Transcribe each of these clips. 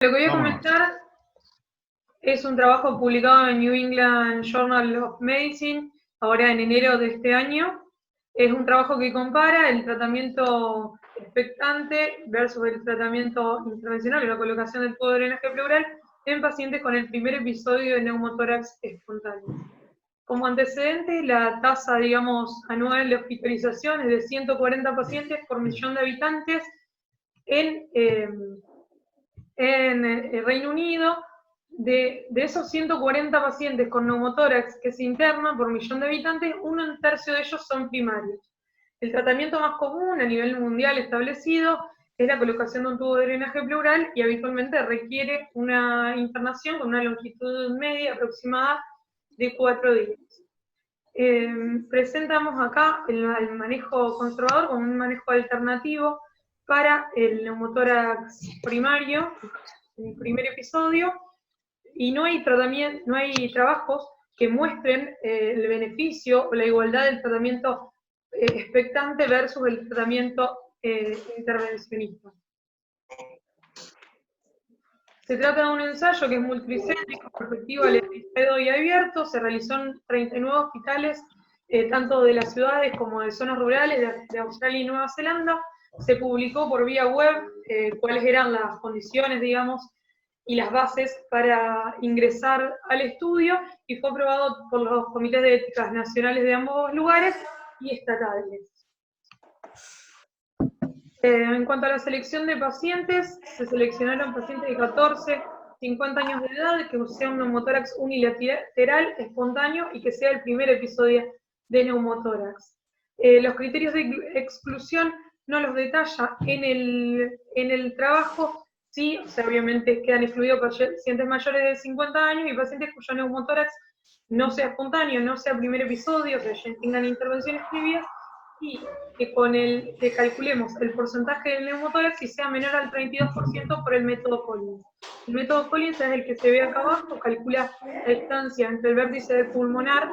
Lo que voy a Vámonos. comentar es un trabajo publicado en New England Journal of Medicine, ahora en enero de este año. Es un trabajo que compara el tratamiento expectante versus el tratamiento intervencional, la colocación del tubo de drenaje pleural en pacientes con el primer episodio de neumotórax espontáneo. Como antecedente, la tasa, digamos, anual de hospitalización es de 140 pacientes por millón de habitantes en el Reino Unido. De esos 140 pacientes con neumotórax que se internan por millón de habitantes, un tercio de ellos son primarios. El tratamiento más común a nivel mundial establecido es la colocación de un tubo de drenaje pleural y habitualmente requiere una internación con una longitud media aproximada de 4 días. Presentamos acá el manejo conservador como un manejo alternativo para el neumotórax primario, el primer episodio, y no hay trabajos que muestren el beneficio o la igualdad del tratamiento expectante versus el tratamiento intervencionista. Se trata de un ensayo que es multicéntrico, perspectiva, letrado y abierto. Se realizó en 39 hospitales, tanto de las ciudades como de zonas rurales de Australia y Nueva Zelanda. Se publicó por vía web cuáles eran las condiciones, digamos, y las bases para ingresar al estudio, y fue aprobado por los comités de éticas nacionales de ambos lugares y estatales. En cuanto a la selección de pacientes, se seleccionaron pacientes de 14, 50 años de edad, que sea un neumotórax unilateral, espontáneo, y que sea el primer episodio de neumotórax. Los criterios de exclusión no los detalla en el trabajo, sí, o sea, obviamente quedan excluidos pacientes mayores de 50 años y pacientes cuyo neumotórax no sea espontáneo, no sea primer episodio, o sea, ya tengan intervenciones previas, y que calculemos el porcentaje del neumotórax y sea menor al 32% por el método Collins. El método Collins es el que se ve acá abajo, calcula la distancia entre el vértice del pulmonar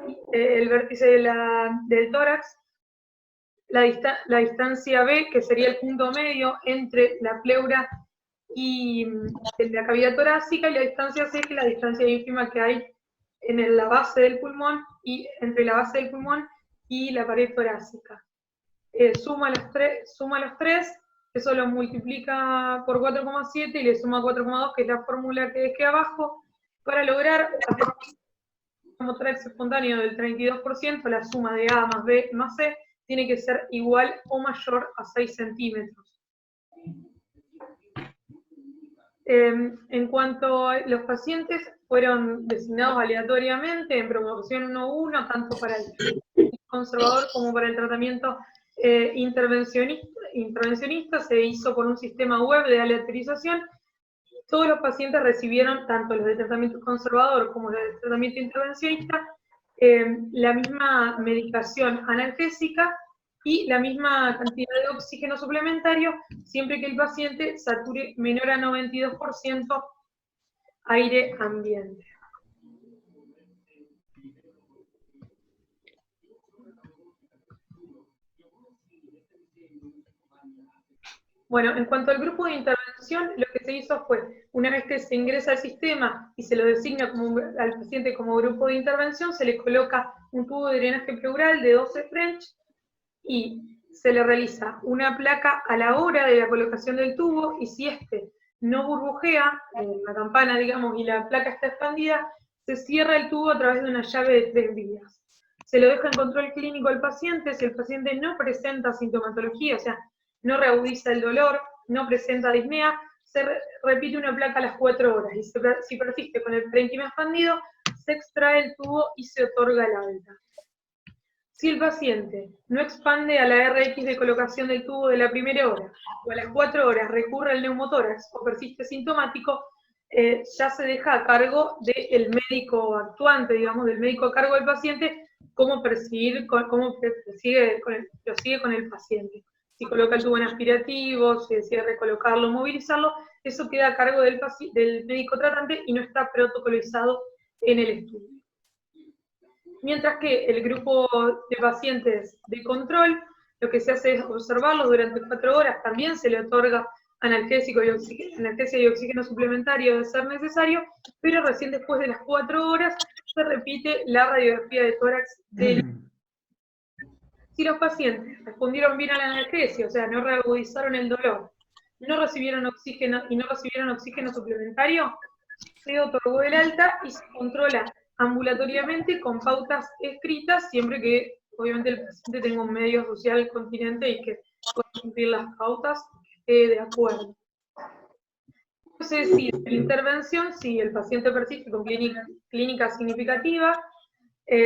y el vértice del tórax, la distancia B, que sería el punto medio entre la pleura y la cavidad torácica, y la distancia C, que es la distancia ínfima que hay en la base del pulmón y entre la base del pulmón y la pared torácica. Suma los tres, eso lo multiplica por 4,7 y le suma 4,2, que es la fórmula que dejé abajo, para lograr un neumotórax espontáneo del 32%, la suma de A más B más C tiene que ser igual o mayor a 6 centímetros. En cuanto a los pacientes, fueron designados aleatoriamente en proporción 1:1, tanto para el conservador como para el tratamiento intervencionista. Se hizo por un sistema web de aleatorización. Todos los pacientes recibieron, tanto los de tratamiento conservador como los de tratamiento intervencionista, la misma medicación analgésica y la misma cantidad de oxígeno suplementario, siempre que el paciente sature menor a 92% aire ambiente. Bueno, en cuanto al grupo de intervención, lo que se hizo fue, una vez que se ingresa al sistema y se lo designa al paciente como grupo de intervención, se le coloca un tubo de drenaje pleural de 12 French y se le realiza una placa a la hora de la colocación del tubo, y si este no burbujea, la campana, digamos, y la placa está expandida, se cierra el tubo a través de una llave de 3 vías. Se lo deja en control clínico al paciente. Si el paciente no presenta sintomatología, o sea, no reagudiza el dolor, no presenta disnea, se repite una placa a las 4 horas, y si persiste con el parénquima expandido, se extrae el tubo y se otorga el alta. Si el paciente no expande a la RX de colocación del tubo de la primera hora, o a las 4 horas recurre al neumotórax o persiste sintomático, ya se deja a cargo del médico actuante, digamos, del médico a cargo del paciente, cómo prosigue con el paciente. Si coloca el tubo en aspirativo, si decide recolocarlo, movilizarlo, eso queda a cargo del médico tratante y no está protocolizado en el estudio. Mientras que el grupo de pacientes de control, lo que se hace es observarlos durante 4 horas, también se le otorga analgésico y analgesia y oxígeno suplementario de ser necesario, pero recién después de las 4 horas se repite la radiografía de tórax del. Si los pacientes respondieron bien a la analgesia, o sea, no reagudizaron el dolor, no recibieron oxígeno suplementario, se otorgó el alta y se controla ambulatoriamente con pautas escritas, siempre que obviamente el paciente tenga un medio social continente y que pueda cumplir las pautas de acuerdo. Se decide la intervención si el paciente persiste con clínica significativa,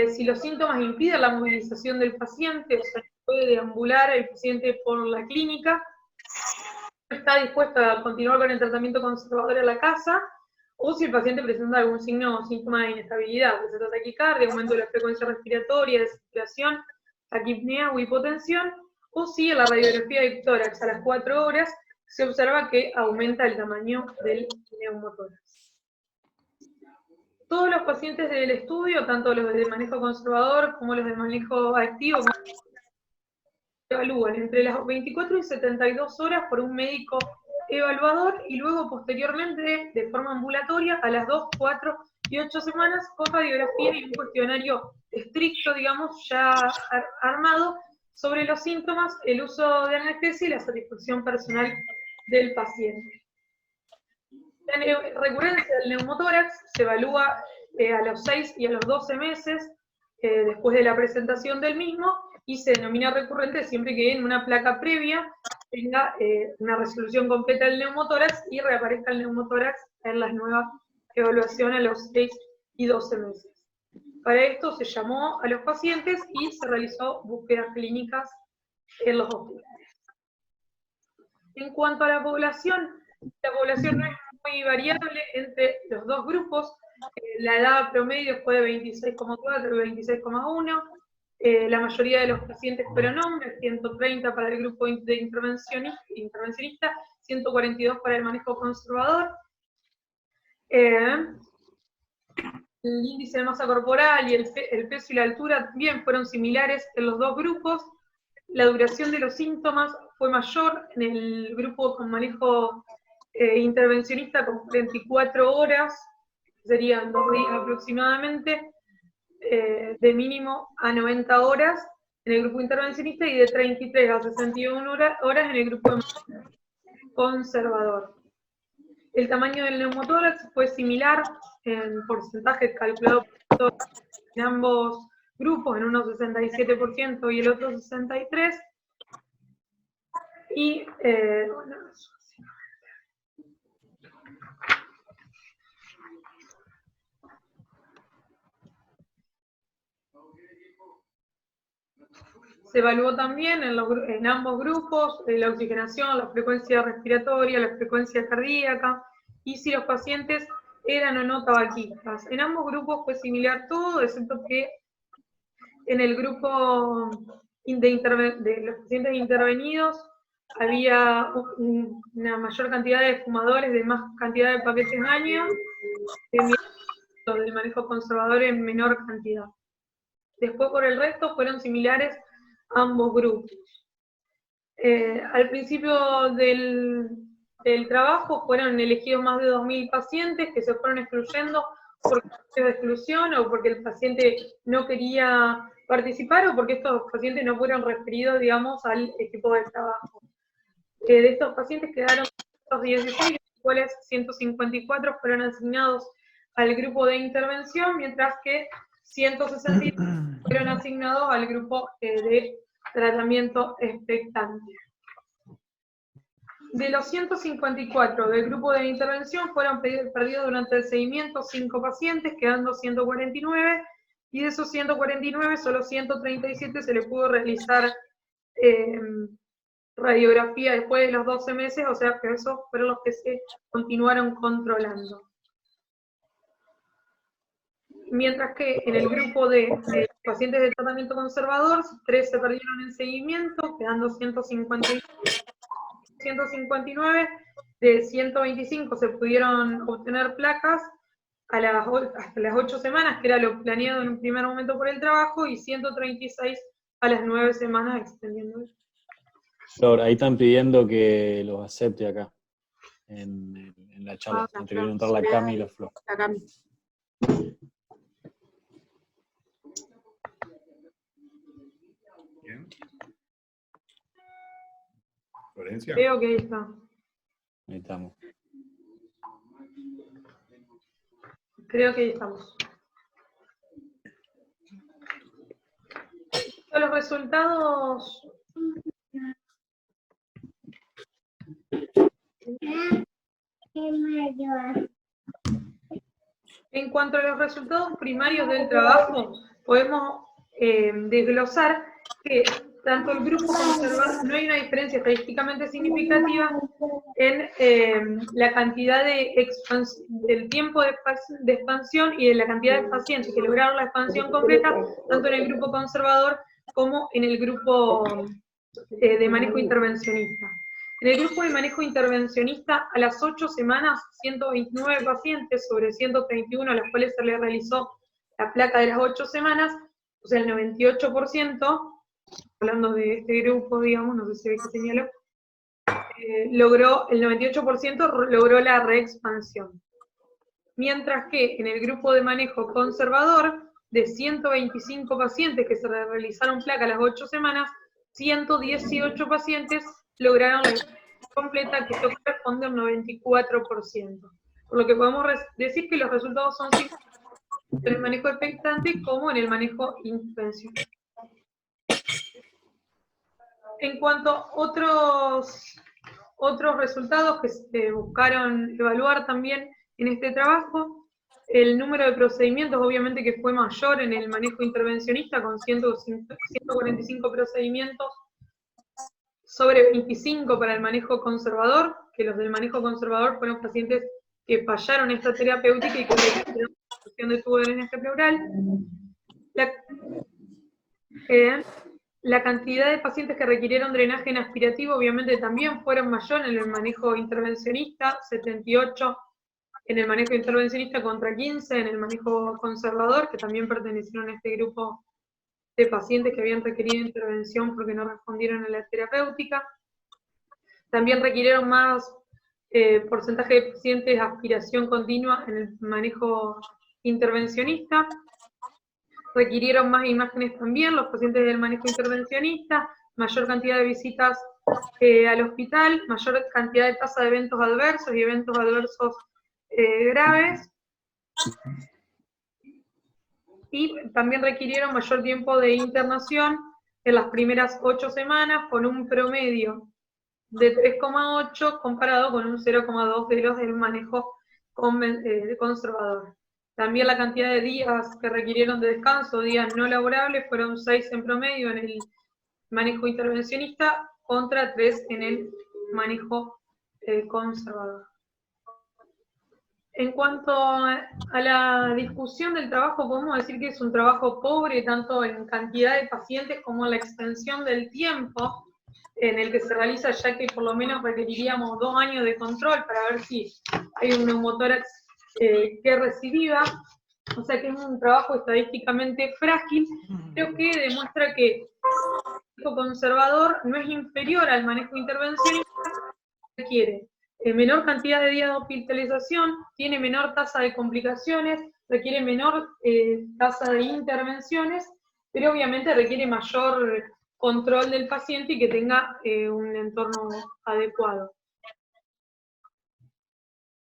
si los síntomas impiden la movilización del paciente, o sea, puede deambular el paciente por la clínica, está dispuesto a continuar con el tratamiento conservador en la casa, o si el paciente presenta algún signo o síntoma de inestabilidad, presenta taquicardia, aumento de la frecuencia respiratoria, desesperación, taquipnea o hipotensión, o si en la radiografía de tórax a las 4 horas se observa que aumenta el tamaño del neumotórax. Todos los pacientes del estudio, tanto los de manejo conservador como los de manejo activo, se evalúan entre las 24 y 72 horas por un médico evaluador y luego posteriormente de forma ambulatoria a las 2, 4 y 8 semanas con radiografía y un cuestionario estricto, digamos, ya armado sobre los síntomas, el uso de anestesia y la satisfacción personal del paciente. La recurrencia del neumotórax se evalúa a los 6 y a los 12 meses después de la presentación del mismo y se denomina recurrente siempre que en una placa previa tenga una resolución completa del neumotórax y reaparezca el neumotórax en la nueva evaluación a los 6 y 12 meses. Para esto se llamó a los pacientes y se realizó búsquedas clínicas en los hospitales. En cuanto a la población no es muy variable entre los dos grupos. La edad promedio fue de 26,4 y 26,1. La mayoría de los pacientes fueron hombres, 130 para el grupo de intervencionista, 142 para el manejo conservador. El índice de masa corporal y el peso y la altura también fueron similares en los dos grupos. La duración de los síntomas fue mayor en el grupo con manejo intervencionista con 24 horas, serían 2 días aproximadamente, de mínimo a 90 horas en el grupo intervencionista y de 33 a 61 horas en el grupo conservador. El tamaño del neumotórax fue similar en porcentaje calculado en ambos grupos, en uno 67% y el otro 63%. Y se evaluó también en ambos grupos la oxigenación, la frecuencia respiratoria, la frecuencia cardíaca y si los pacientes eran o no tabaquistas. En ambos grupos fue similar todo, excepto que en el grupo de los pacientes intervenidos había una mayor cantidad de fumadores de más cantidad de paquetes año, del manejo conservador en menor cantidad. Después por el resto fueron similares ambos grupos. Al principio del trabajo fueron elegidos más de 2.000 pacientes que se fueron excluyendo por de exclusión o porque el paciente no quería participar o porque estos pacientes no fueron referidos, digamos, al equipo de trabajo. De estos pacientes quedaron 216, de los cuales 154 fueron asignados al grupo de intervención, mientras que 160 fueron asignados al grupo de tratamiento expectante. De los 154 del grupo de intervención fueron perdidos durante el seguimiento 5 pacientes, quedando 149, y de esos 149 solo 137 se le pudo realizar radiografía después de los 12 meses, o sea que esos fueron los que se continuaron controlando. Mientras que en el grupo de pacientes de tratamiento conservador, 3 se perdieron en seguimiento, quedando 159, de 125 se pudieron obtener placas hasta las 8 semanas, que era lo planeado en un primer momento por el trabajo, y 136 a las 9 semanas extendiendo. Flor, ahí están pidiendo que los acepte acá. en la charla. No te quiero preguntar la Cami y la Flo. La Cami. Bien. Florencia. Creo que ahí está. Ahí estamos. Creo que ahí estamos. Los resultados. En cuanto a los resultados primarios del trabajo, podemos desglosar que tanto el grupo conservador, no hay una diferencia estadísticamente significativa en la cantidad del tiempo de expansión y de la cantidad de pacientes que lograron la expansión completa, tanto en el grupo conservador como en el grupo de manejo intervencionista. En el grupo de manejo intervencionista, a las 8 semanas, 129 pacientes sobre 131 a los cuales se les realizó la placa de las 8 semanas, o sea, el 98%, hablando de este grupo, digamos, no sé si ve que señaló, el 98% logró la reexpansión. Mientras que en el grupo de manejo conservador, de 125 pacientes que se realizaron placa a las 8 semanas, 118 pacientes lograron la completa, que esto corresponde a un 94%. Por lo que podemos decir que los resultados son similares en el manejo expectante como en el manejo intervencional. En cuanto a otros resultados que se buscaron evaluar también en este trabajo, el número de procedimientos obviamente que fue mayor en el manejo intervencionista, con 145 procedimientos sobre 25 para el manejo conservador, que los del manejo conservador fueron pacientes que fallaron esta terapéutica y que requirieron construcción de tubo de drenaje pleural. La cantidad de pacientes que requirieron drenaje en aspirativo obviamente también fueron mayor en el manejo intervencionista, 78 en el manejo intervencionista contra 15 en el manejo conservador, que también pertenecieron a este grupo de pacientes que habían requerido intervención porque no respondieron a la terapéutica. También requirieron más porcentaje de pacientes de aspiración continua en el manejo intervencionista. Requirieron más imágenes también los pacientes del manejo intervencionista, mayor cantidad de visitas al hospital, mayor cantidad de tasa de eventos adversos y eventos adversos graves. Y también requirieron mayor tiempo de internación en las primeras 8 semanas, con un promedio de 3,8 comparado con un 0,2 de los del manejo conservador. También la cantidad de días que requirieron de descanso, días no laborables, fueron 6 en promedio en el manejo intervencionista contra 3 en el manejo conservador. En cuanto a la discusión del trabajo, podemos decir que es un trabajo pobre tanto en cantidad de pacientes como en la extensión del tiempo en el que se realiza, ya que por lo menos requeriríamos 2 años de control para ver si hay un neumotórax que recidiva, o sea que es un trabajo estadísticamente frágil, pero que demuestra que el manejo conservador no es inferior al manejo intervencionista, requiere menor cantidad de días de hospitalización, tiene menor tasa de complicaciones, requiere menor tasa de intervenciones, pero obviamente requiere mayor control del paciente y que tenga un entorno adecuado.